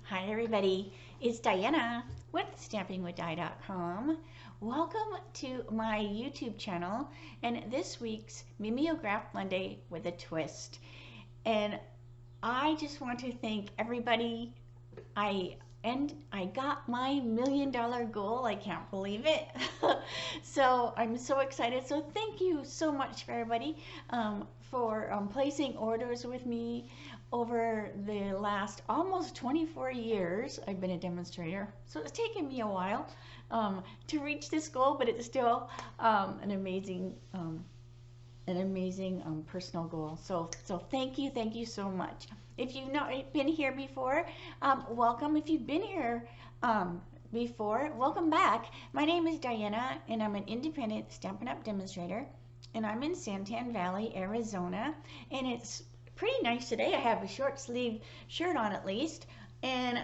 Hi everybody, it's Diana with stampingwithdi.com. Welcome to my YouTube channel and this week's Mimeograph Monday with a twist. And I just want to thank everybody. I got my $1 million goal. I can't believe it. So I'm so excited. So thank you so much for everybody for placing orders with me over the last almost 24 years. I've been a demonstrator, so it's taken me a while to reach this goal, but it's still an amazing personal goal. So thank you so much. If you've not been here before, welcome. If you've been here before, welcome back. My name is Diana, and I'm an independent Stampin' Up! Demonstrator, and I'm in Santan Valley, Arizona, and it's pretty nice today. I have a short sleeve shirt on at least, and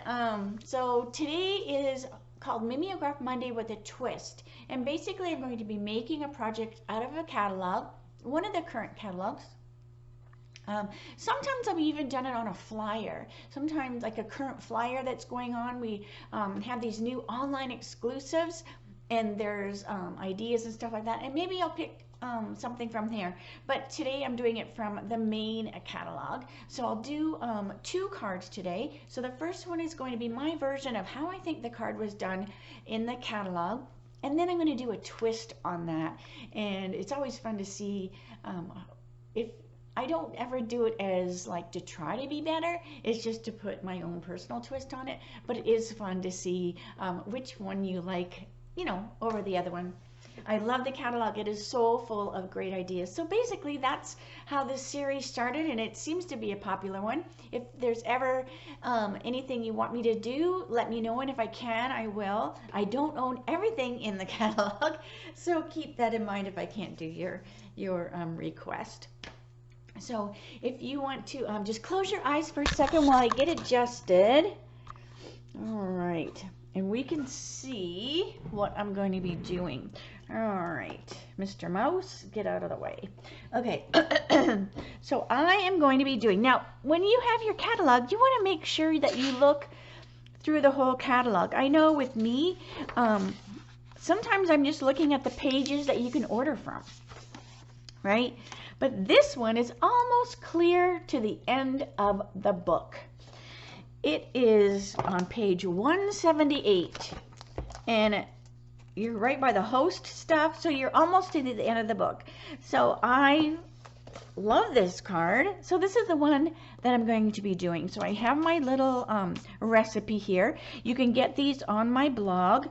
so today is called Mimeograph Monday with a twist, and basically I'm going to be making a project out of a catalog, one of the current catalogs. Sometimes I've even done it on a flyer, sometimes like a current flyer that's going on. We have these new online exclusives, and there's ideas and stuff like that, and maybe I'll pick something from there, but today I'm doing it from the main catalog. So I'll do 2 cards today. So the first one is going to be my version of how I think the card was done in the catalog, and then I'm going to do a twist on that. And it's always fun to see if I don't ever do it as like to try to be better, it's just to put my own personal twist on it, but it is fun to see which one you like, you know, over the other one. I love the catalog. It is so full of great ideas. So basically that's how this series started, and it seems to be a popular one. If there's ever anything you want me to do, let me know, and if I can, I will. I don't own everything in the catalog, so keep that in mind if I can't do your request. So if you want to just close your eyes for a second while I get adjusted. All right, and we can see what I'm going to be doing. All right, Mr. Mouse, get out of the way. Okay, so I am going to be doing, now when you have your catalog, you want to make sure that you look through the whole catalog. I know with me, sometimes I'm just looking at the pages that you can order from, right? But this one is almost clear to the end of the book. It is on page 178, and you're right by the host stuff, so you're almost to the end of the book. So I love this card. So this is the one that I'm going to be doing. So I have my little recipe here. You can get these on my blog.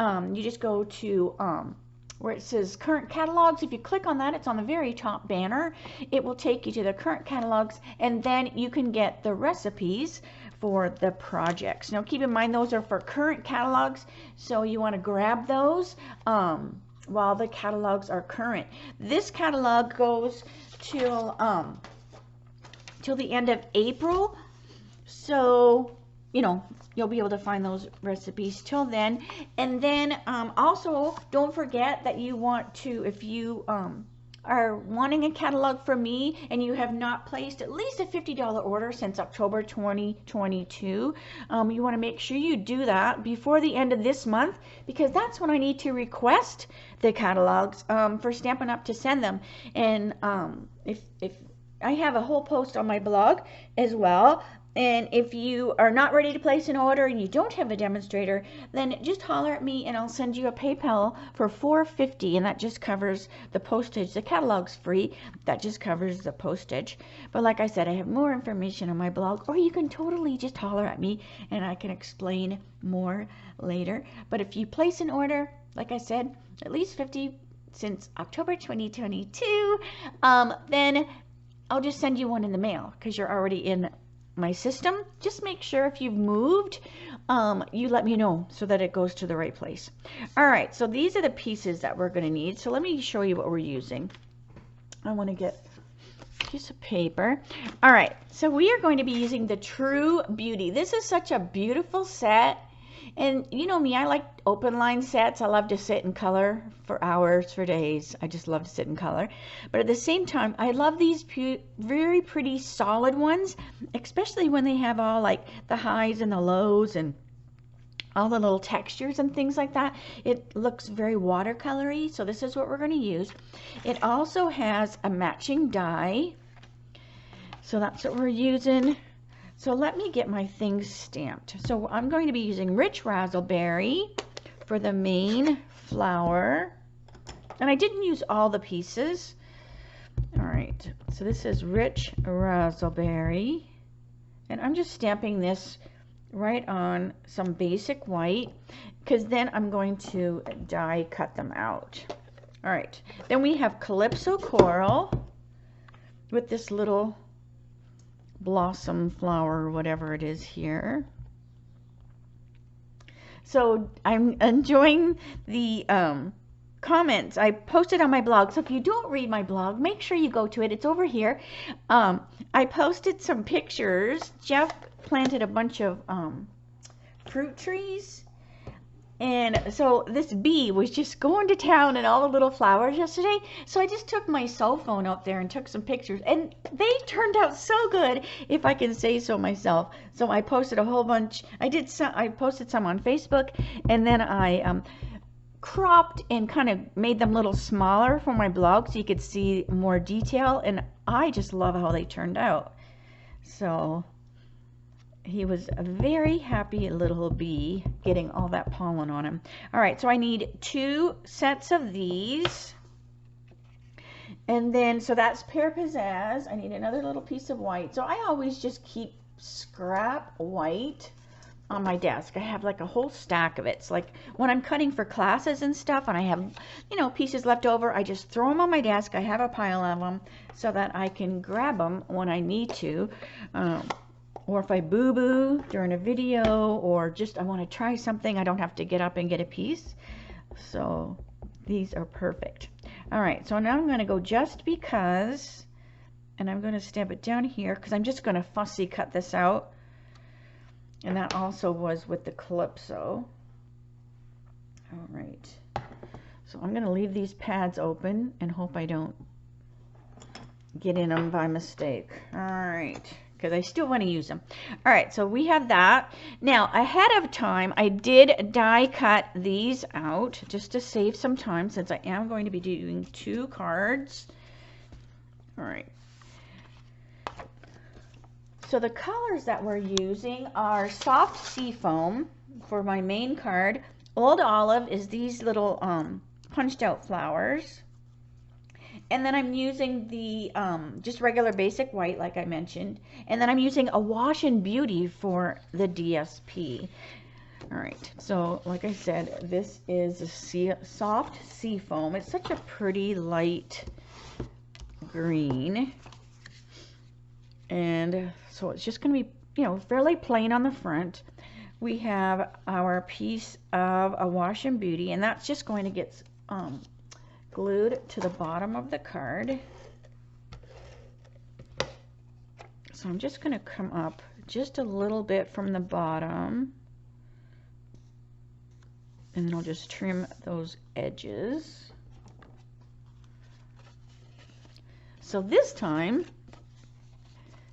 You just go to where it says current catalogs. If you click on that, it's on the very top banner. It will take you to the current catalogs, and then you can get the recipes for the projects. Now keep in mind those are for current catalogs, so you want to grab those while the catalogs are current. This catalog goes till the end of April, so you know you'll be able to find those recipes till then. And then also don't forget that you want to, if you are wanting a catalog from me and you have not placed at least a $50 order since October 2022, you want to make sure you do that before the end of this month, because that's when I need to request the catalogs for Stampin' Up! To send them. And if I have a whole post on my blog as well. And if you are not ready to place an order and you don't have a demonstrator, then just holler at me and I'll send you a PayPal for $4.50, and that just covers the postage. The catalog's free. That just covers the postage. But like I said, I have more information on my blog, or you can totally just holler at me and I can explain more later. But if you place an order, like I said, at least 50 since October 2022, then I'll just send you one in the mail because you're already in my system. Just make sure if you've moved, you let me know so that it goes to the right place. All right, so these are the pieces that we're going to need. So let me show you what we're using. I want to get a piece of paper. All right, so we are going to be using the True Beauty. This is such a beautiful set. And you know me, I like open line sets. I love to sit in color for hours, for days. I just love to sit in color. But at the same time, I love these very pretty solid ones, especially when they have all like the highs and the lows and all the little textures and things like that. It looks very watercolory, so this is what we're going to use. It also has a matching die, so that's what we're using. So let me get my things stamped. So I'm going to be using Rich Razzleberry for the main flower, and I didn't use all the pieces. All right, so this is Rich Razzleberry, and I'm just stamping this right on some basic white, because then I'm going to die cut them out. All right, then we have Calypso Coral with this little blossom flower or whatever it is here. So I'm enjoying the comments I posted on my blog. So if you don't read my blog, make sure you go to it. It's over here. I posted some pictures. Jeff planted a bunch of fruit trees, and so this bee was just going to town and all the little flowers yesterday. So I just took my cell phone up there and took some pictures, and they turned out so good, if I can say so myself. So I posted a whole bunch. I posted some on Facebook, and then I cropped and kind of made them a little smaller for my blog so you could see more detail, and I just love how they turned out. So he was a very happy little bee getting all that pollen on him. All right, so I need 2 sets of these. And then, so that's Pear Pizzazz. I need another little piece of white. So I always just keep scrap white on my desk. I have like a whole stack of it. It's like when I'm cutting for classes and stuff and I have, you know, pieces left over, I just throw them on my desk. I have a pile of them so that I can grab them when I need to. Or if I boo-boo during a video, or just I want to try something, I don't have to get up and get a piece. So these are perfect. All right, so now I'm going to go Just Because, and I'm going to stamp it down here because I'm just going to fussy cut this out. And that also was with the Calypso. All right, so I'm going to leave these pads open and hope I don't get in them by mistake. All right, because I still want to use them. All right, so we have that. Now, ahead of time, I did die cut these out just to save some time, since I am going to be doing 2 cards. All right. So the colors that we're using are Soft Seafoam for my main card. Old Olive is these little punched out flowers. And then I'm using the just regular basic white, like I mentioned. And then I'm using a Wash and Beauty for the DSP. All right, so like I said, this is a soft seafoam. It's such a pretty light green. And so it's just going to be, you know, fairly plain on the front. We have our piece of a Wash and Beauty, and that's just going to get glued to the bottom of the card. So I'm just going to come up just a little bit from the bottom, and then I'll just trim those edges. So this time,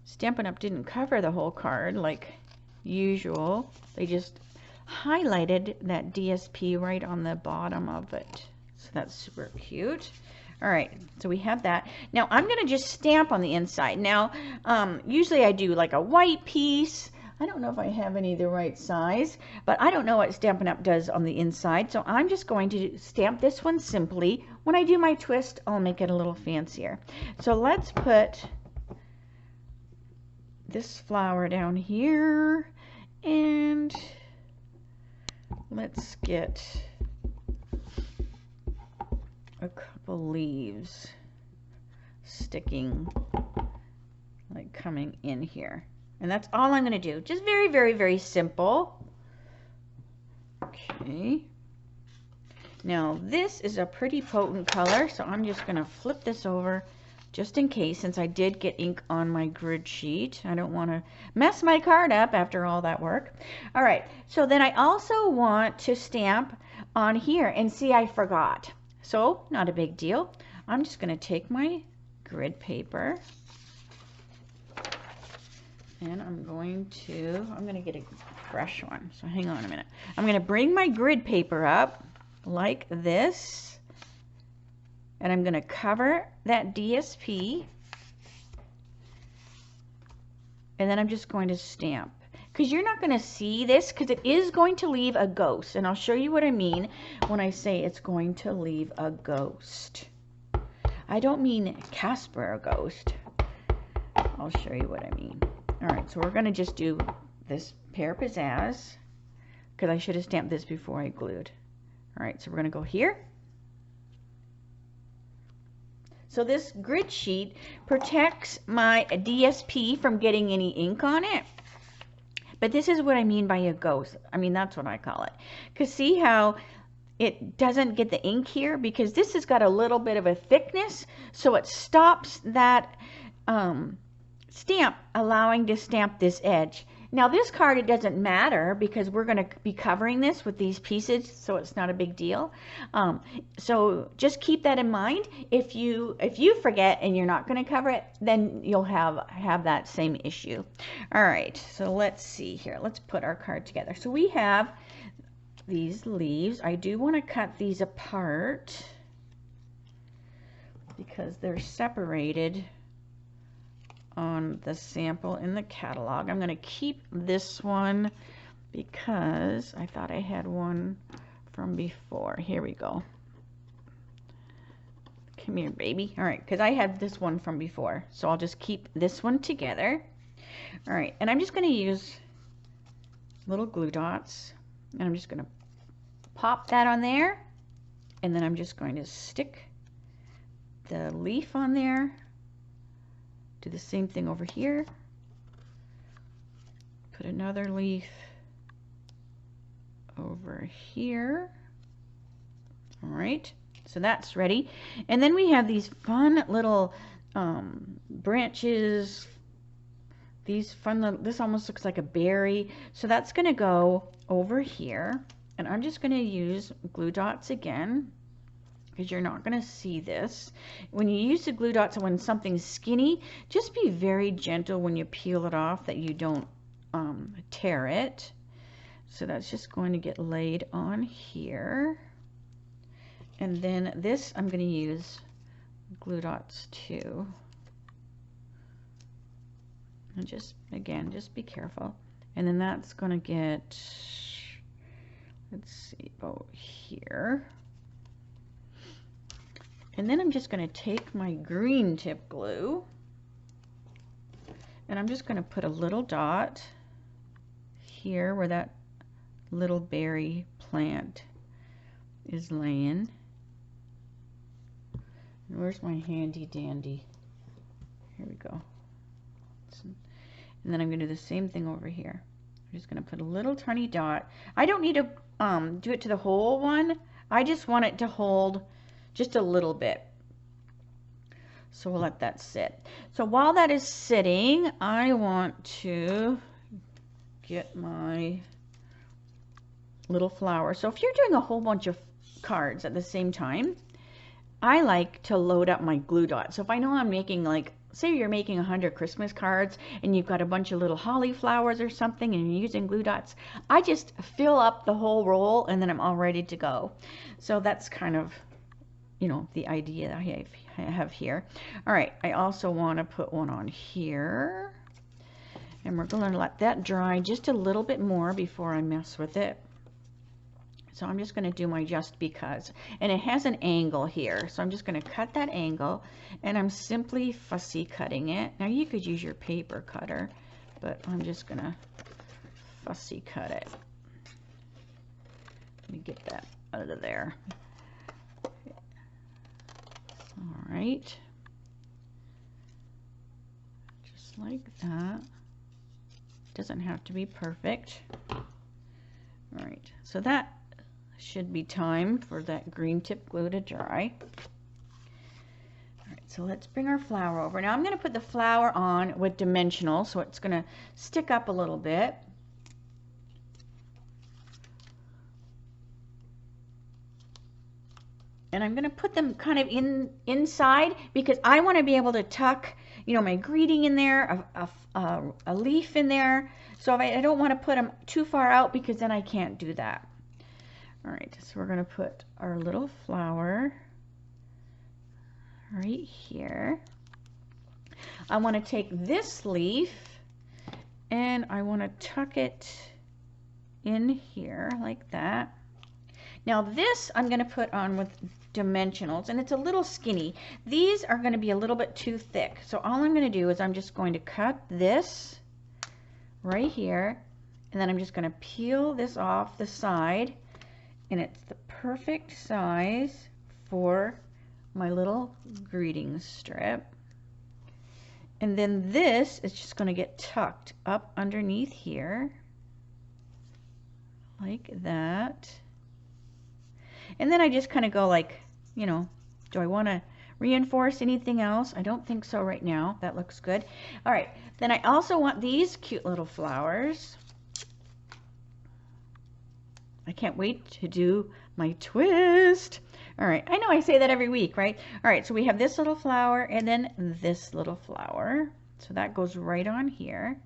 Stampin' Up! Didn't cover the whole card like usual. They just highlighted that DSP right on the bottom of it. So that's super cute. All right, so we have that. Now I'm going to just stamp on the inside. Now, usually I do like a white piece. I don't know if I have any the right size, but I don't know what Stampin' Up! Does on the inside. So I'm just going to stamp this one simply. When I do my twist, I'll make it a little fancier. So let's put this flower down here, and let's get a couple leaves sticking, like coming in here. And that's all I'm going to do. Just very, very, very simple. Okay. Now this is a pretty potent color, so I'm just going to flip this over just in case, since I did get ink on my grid sheet. I don't want to mess my card up after all that work. All right, so then I also want to stamp on here, and see, I forgot. So not a big deal. I'm just going to take my grid paper, and I'm going to get a fresh one. So hang on a minute. I'm going to bring my grid paper up like this, and I'm going to cover that DSP, and then I'm just going to stamp. Because you're not going to see this, because it is going to leave a ghost, and I'll show you what I mean when I say it's going to leave a ghost. I don't mean Casper a ghost. I'll show you what I mean. All right, so we're going to just do this pear pizzazz, because I should have stamped this before I glued. All right, so we're going to go here. So this grid sheet protects my DSP from getting any ink on it. But this is what I mean by a ghost. I mean, that's what I call it. Because see how it doesn't get the ink here? Because this has got a little bit of a thickness, so it stops that stamp allowing to stamp this edge. Now this card, it doesn't matter because we're going to be covering this with these pieces, so it's not a big deal. So just keep that in mind. If you forget and you're not going to cover it, then you'll have that same issue. All right, so let's see here. Let's put our card together. So we have these leaves. I do want to cut these apart because they're separated on the sample in the catalog. I'm going to keep this one because I thought I had one from before. Here we go. Come here, baby. All right, because I had this one from before, so I'll just keep this one together. All right, and I'm just going to use little glue dots, and I'm just going to pop that on there, and then I'm just going to stick the leaf on there. Do the same thing over here. Put another leaf over here. All right, so that's ready. And then we have these fun little branches. This almost looks like a berry. So that's going to go over here. And I'm just going to use glue dots again, because you're not going to see this. When you use the glue dots when something's skinny, just be very gentle when you peel it off that you don't tear it. So that's just going to get laid on here. And then this, I'm going to use glue dots too. And just, again, just be careful. And then that's going to get, let's see, about here. And then I'm just going to take my green tip glue, and I'm just going to put a little dot here where that little berry plant is laying. And where's my handy dandy? Here we go. And then I'm going to do the same thing over here. I'm just going to put a little tiny dot. I don't need to do it to the whole one. I just want it to hold just a little bit. So we'll let that sit. So while that is sitting, I want to get my little flower. So if you're doing a whole bunch of cards at the same time, I like to load up my glue dots. So if I know I'm making, like, say you're making 100 Christmas cards and you've got a bunch of little holly flowers or something and you're using glue dots, I just fill up the whole roll and then I'm all ready to go. So that's kind of, you know, the idea that I have here. All right, I also want to put one on here, and we're going to let that dry just a little bit more before I mess with it. So I'm just going to do my just because, and it has an angle here, so I'm just going to cut that angle, and I'm simply fussy cutting it. Now you could use your paper cutter, but I'm just going to fussy cut it. Let me get that out of there. All right, just like that. Doesn't have to be perfect. All right, so that should be time for that green tip glue to dry. All right, so let's bring our flower over. Now I'm going to put the flower on with dimensional, so it's going to stick up a little bit. And I'm going to put them kind of inside because I want to be able to tuck, you know, my greeting in there, a leaf in there. So I don't want to put them too far out because then I can't do that. All right, so we're going to put our little flower right here. I want to take this leaf and I want to tuck it in here like that. Now this I'm going to put on with dimensionals, and it's a little skinny. These are going to be a little bit too thick. So all I'm going to do is I'm just going to cut this right here, and then I'm just going to peel this off the side, and it's the perfect size for my little greeting strip. And then this is just going to get tucked up underneath here like that. And then I just kind of go like, you know, do I want to reinforce anything else? I don't think so right now. That looks good. All right. Then I also want these cute little flowers. I can't wait to do my twist. All right. I know I say that every week, right? All right. So we have this little flower and then this little flower. So that goes right on here.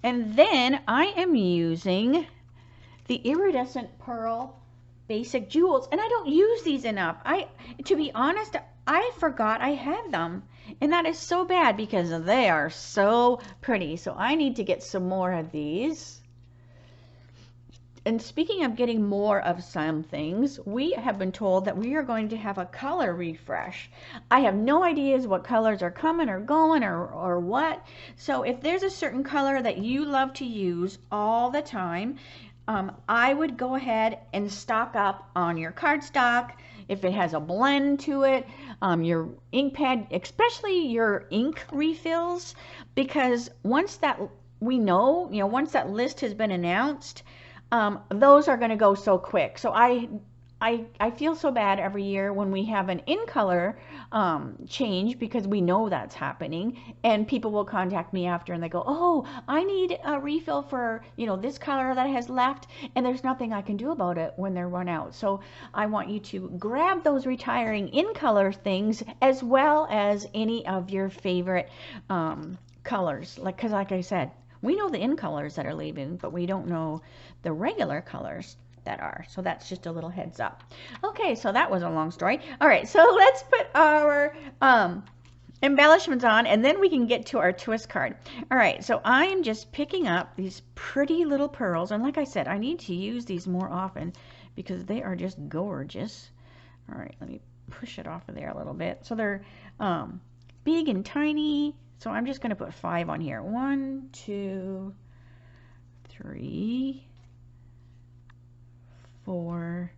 And then I am using the iridescent pearl basic jewels, and I don't use these enough. To be honest, I forgot I had them, and that is so bad because they are so pretty. So I need to get some more of these. And speaking of getting more of some things, we have been told that we are going to have a color refresh. I have no ideas what colors are coming or going or what. So if there's a certain color that you love to use all the time, I would go ahead and stock up on your cardstock if it has a blend to it, your ink pad, especially your ink refills, because once that once that list has been announced, those are going to go so quick. So I feel so bad every year when we have an in color change, because we know that's happening, and people will contact me after and they go, oh, I need a refill for, you know, this color that has left, and there's nothing I can do about it when they're run out. So I want you to grab those retiring in color things as well as any of your favorite colors, because like I said, we know the in colors that are leaving, but we don't know the regular colors that are. So that's just a little heads up. Okay, so that was a long story. All right, so let's put our embellishments on, and then we can get to our twist card. All right, so I'm just picking up these pretty little pearls, and like I said, I need to use these more often because they are just gorgeous. All right, let me push it off of there a little bit. So they're big and tiny. So I'm just going to put 5 on here. 1, 2, 3, 4,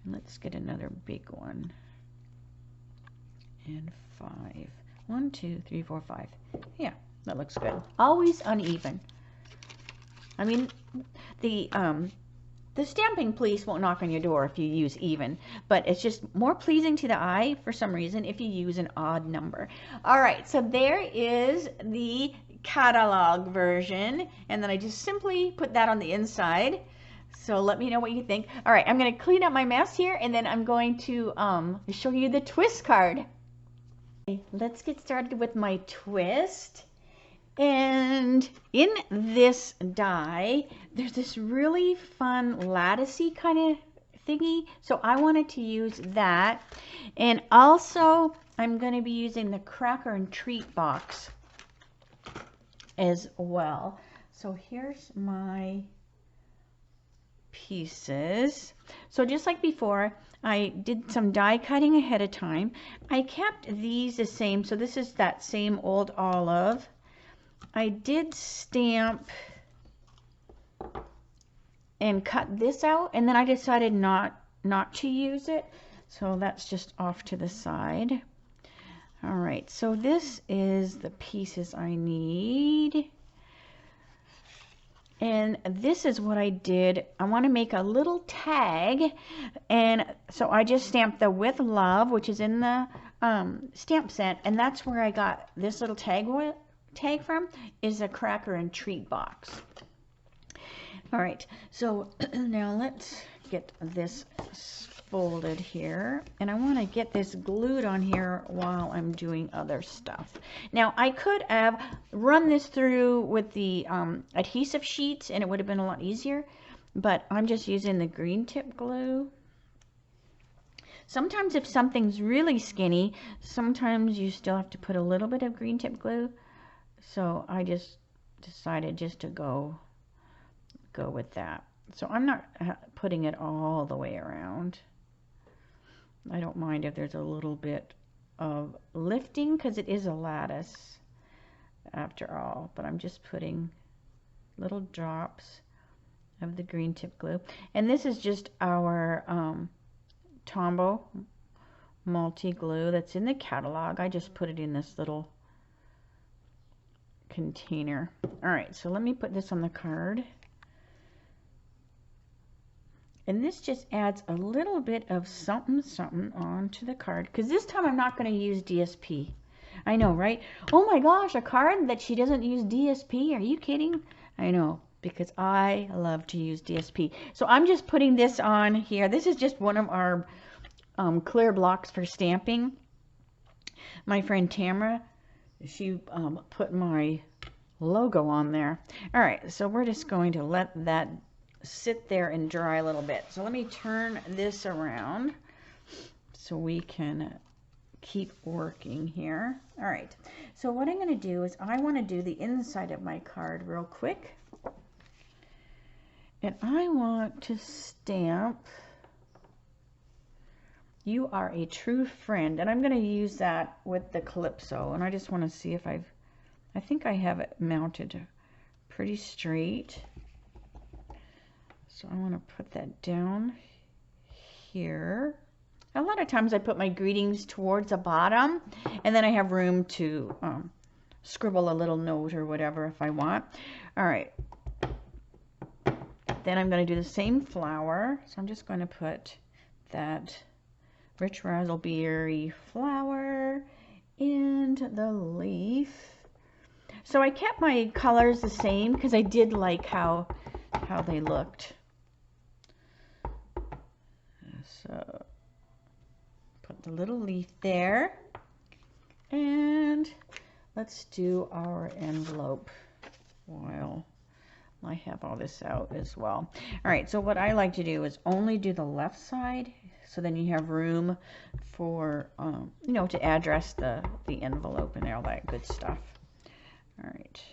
and let's get another big one, and 5. 1, 2, 3, 4, 5. Yeah, that looks good. Always uneven. I mean, the stamping police won't knock on your door if you use even, but it's just more pleasing to the eye for some reason if you use an odd number. All right, so there is the catalog version, and then I just simply put that on the inside. So let me know what you think. All right, I'm going to clean up my mess here, and then I'm going to show you the twist card. Okay, let's get started with my twist. And in this die, there's this really fun latticey kind of thingy. So I wanted to use that. And also, I'm going to be using the cracker and treat box as well. So here's my pieces. So just like before, I did some die cutting ahead of time. I kept these the same. So this is that same old olive. I did stamp and cut this out, and then I decided not to use it. So that's just off to the side. All right, so this is the pieces I need. And this is what I did. I want to make a little tag, and so I just stamped the with love, which is in the stamp set, and that's where I got this little tag from, is a cracker and treat box. All right, so now let's get this folded here, and I want to get this glued on here while I'm doing other stuff. Now I could have run this through with the adhesive sheets and it would have been a lot easier, but I'm just using the green tip glue. Sometimes if something's really skinny, sometimes you still have to put a little bit of green tip glue. So I just decided just to go with that. So I'm not putting it all the way around. I don't mind if there's a little bit of lifting because it is a lattice after all, but I'm just putting little drops of the green tip glue. And this is just our Tombow multi glue that's in the catalog. I just put it in this little container. All right, so let me put this on the card. And this just adds a little bit of something onto the card, because this time I'm not going to use DSP. I know, right? Oh my gosh, a card that she doesn't use DSP? Are you kidding? I know, because I love to use DSP. So I'm just putting this on here. This is just one of our clear blocks for stamping. My friend Tamara, she put my logo on there. All right, so we're just going to let that sit there and dry a little bit. So let me turn this around so we can keep working here. All right, so what I'm going to do is I want to do the inside of my card real quick, and I want to stamp "You Are a True Friend," and I'm going to use that with the Calypso, and I just want to see if I think I have it mounted pretty straight. So I want to put that down here. A lot of times I put my greetings towards the bottom, and then I have room to scribble a little note or whatever if I want. All right. Then I'm going to do the same flower. So I'm just going to put that rich raspberry flower and the leaf. So I kept my colors the same because I did like how they looked. So put the little leaf there, and let's do our envelope while I have all this out as well. All right, so what I like to do is only do the left side, so then you have room for you know, to address the envelope and all that good stuff. All right,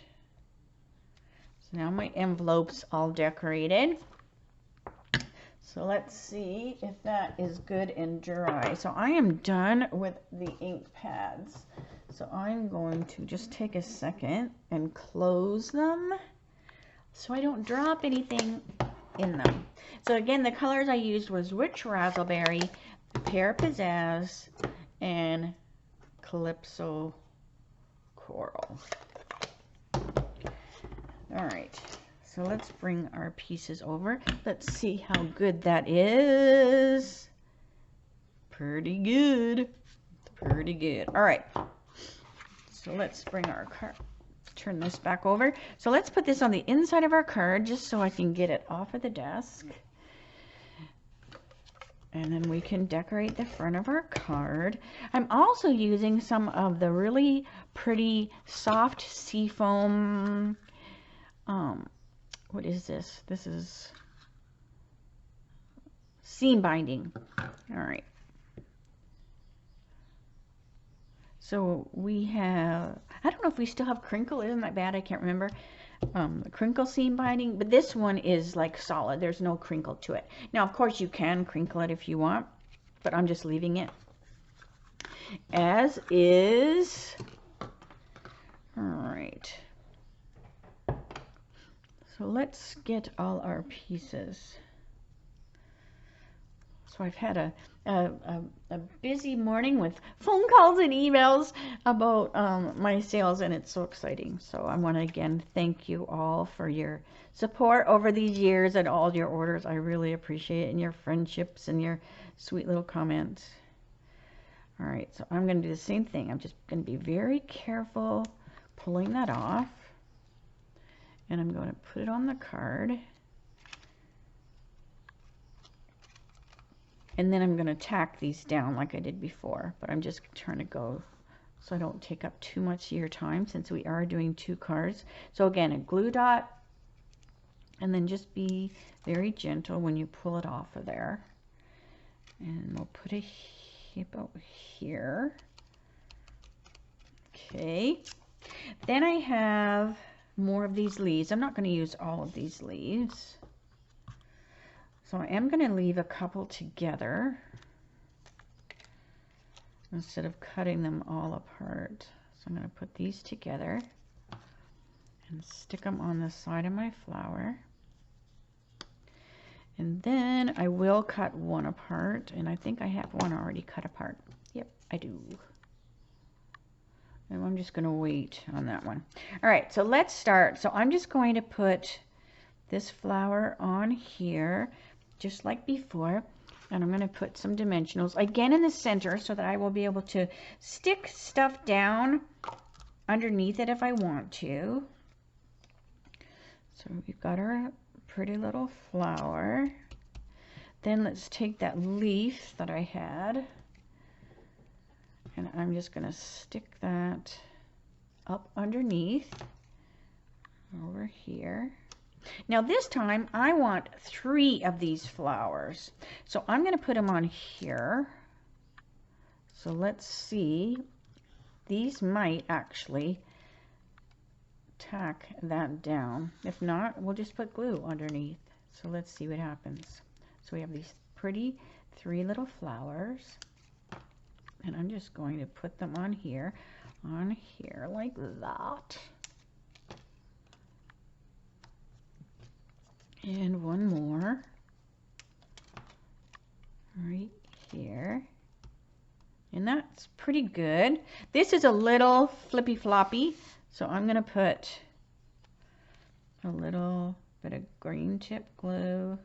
so now my envelope's all decorated. So let's see if that is good and dry. So I am done with the ink pads. So I'm going to just take a second and close them so I don't drop anything in them. So again, the colors I used was Rich Raspberry, Pear Pizzazz, and Calypso Coral. All right. So let's bring our pieces over. Let's see how good that is. Pretty good. Pretty good. All right. So let's bring our card, turn this back over. So let's put this on the inside of our card just so I can get it off of the desk. And then we can decorate the front of our card. I'm also using some of the really pretty soft seafoam, what is this? This is seam binding. All right. So we have, I don't know if we still have crinkle. Isn't that bad? I can't remember. Crinkle seam binding, but this one is like solid. There's no crinkle to it. Now, of course, you can crinkle it if you want, but I'm just leaving it as is. All right. So let's get all our pieces. So I've had a busy morning with phone calls and emails about my sales, and it's so exciting. So I want to again thank you all for your support over these years and all your orders. I really appreciate it, and your friendships and your sweet little comments. All right, so I'm going to do the same thing. I'm just going to be very careful pulling that off. And I'm going to put it on the card. And then I'm going to tack these down like I did before. But I'm just trying to go so I don't take up too much of your time since we are doing 2 cards. So again, a glue dot. And then just be very gentle when you pull it off of there. And we'll put a about here. Okay. Then I have more of these leaves. I'm not going to use all of these leaves. So I am going to leave a couple together instead of cutting them all apart. So I'm going to put these together and stick them on the side of my flower. And then I will cut one apart, and I think I have one already cut apart. Yep, I do. And I'm just going to wait on that one. All right, so let's start. So I'm just going to put this flower on here, just like before. And I'm going to put some dimensionals again in the center so that I will be able to stick stuff down underneath it if I want to. So we've got our pretty little flower. Then let's take that leaf that I had, and I'm just going to stick that up underneath over here. Now this time I want 3 of these flowers, so I'm going to put them on here. So let's see, these might actually tack that down. If not, we'll just put glue underneath. So let's see what happens. So we have these pretty 3 little flowers, and I'm just going to put them on here like that. And one more right here. And that's pretty good. This is a little flippy floppy, so I'm going to put a little bit of green tip glue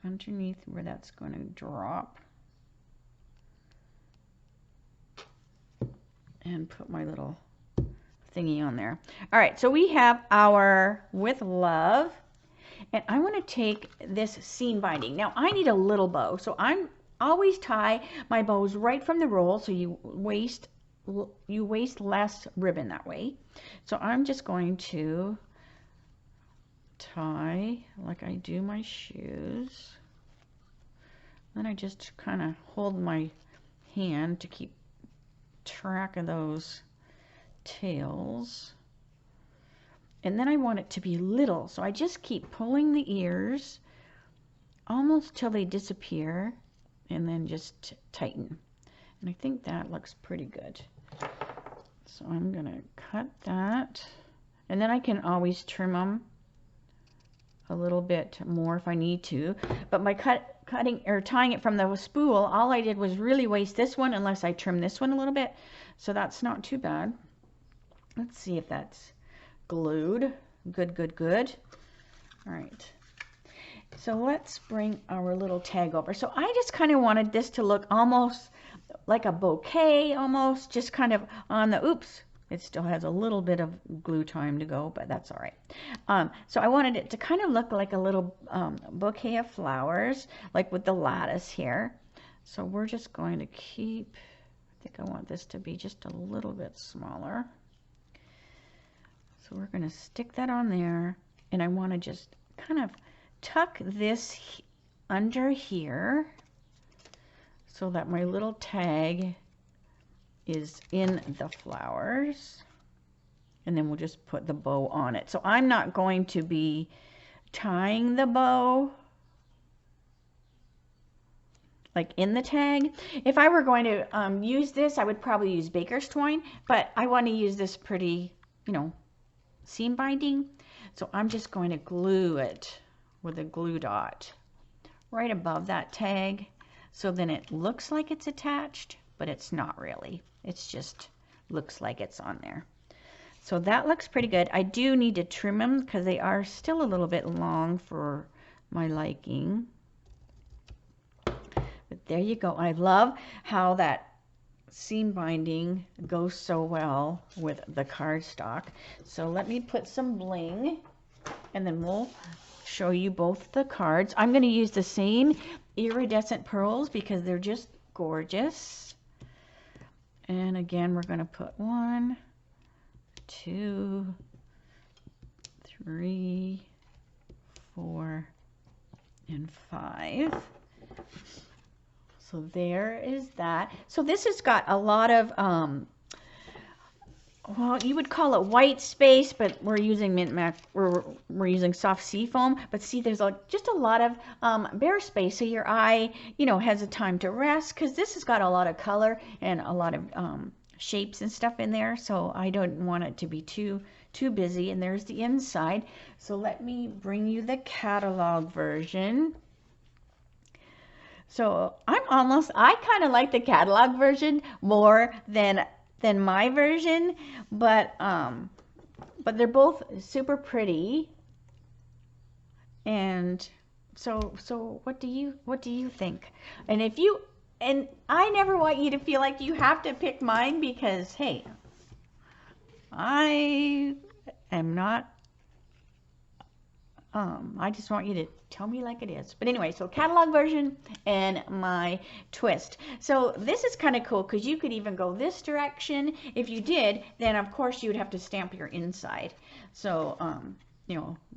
underneath where that's going to drop, and put my little thingy on there. All right, so we have our With Love, and I want to take this seam binding. Now I need a little bow, so I'm always tie my bows right from the roll, so you waste less ribbon that way. So I'm just going to tie like I do my shoes. Then I just kind of hold my hand to keep track of those tails. And then I want it to be little, so I just keep pulling the ears almost till they disappear, and then just tighten. And I think that looks pretty good. So I'm gonna cut that, and then I can always trim them a little bit more if I need to. But by cutting or tying it from the spool, all I did was really waste this one unless I trim this one a little bit. So that's not too bad. Let's see if that's glued. Good, good, good. All right. So let's bring our little tag over. So I just kind of wanted this to look almost like a bouquet, almost just kind of on the, oops, it still has a little bit of glue time to go, but that's all right. So I wanted it to kind of look like a little bouquet of flowers, like with the lattice here. So we're just going to keep, I think I want this to be just a little bit smaller. So we're going to stick that on there, and I want to just kind of tuck this under here so that my little tag is in the flowers, and then we'll just put the bow on it. So I'm not going to be tying the bow like in the tag. If I were going to use this, I would probably use baker's twine, but I want to use this pretty, you know, seam binding. So I'm just going to glue it with a glue dot right above that tag, so then it looks like it's attached, but it's not really. It's just looks like it's on there. So that looks pretty good. I do need to trim them because they are still a little bit long for my liking. But there you go. I love how that seam binding goes so well with the cardstock. So let me put some bling, and then we'll show you both the cards. I'm going to use the same iridescent pearls because they're just gorgeous. And again, we're going to put 1, 2, 3, 4, and 5. So there is that. So this has got a lot of, well, you would call it white space, but we're using we're using soft sea foam. But see, there's just a lot of bare space, so your eye, has a time to rest, because this has got a lot of color and a lot of shapes and stuff in there. So I don't want it to be too busy. And there's the inside. So let me bring you the catalog version. So I kind of like the catalog version more than my version, but they're both super pretty. And so what do you think? And I never want you to feel like you have to pick mine, because hey, I am not, I just want you to tell me like it is. But anyway, so catalog version and my twist. So this is kind of cool, because you could even go this direction. If you did, then of course you would have to stamp your inside. So,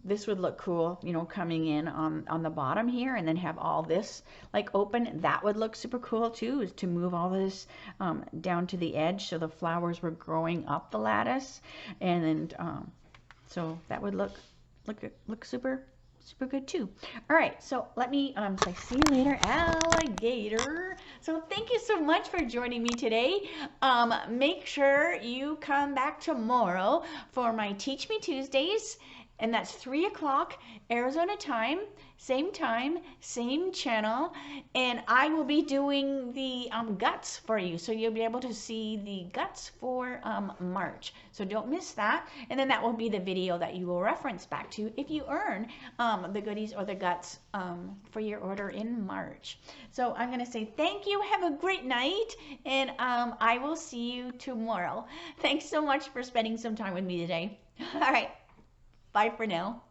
this would look cool, coming in on the bottom here, and then have all this like open. That would look super cool too, is to move all this down to the edge, so the flowers were growing up the lattice. And then, so that would look super good too. All right, so let me say see you later, alligator. So thank you so much for joining me today. Make sure you come back tomorrow for my Teach Me Tuesdays, and that's 3 o'clock Arizona time, same channel, and I will be doing the guts for you, so you'll be able to see the guts for March. So don't miss that, and then that will be the video that you will reference back to if you earn the goodies or the guts for your order in March. So I'm going to say thank you, have a great night, and I will see you tomorrow. Thanks so much for spending some time with me today. All right, bye for now.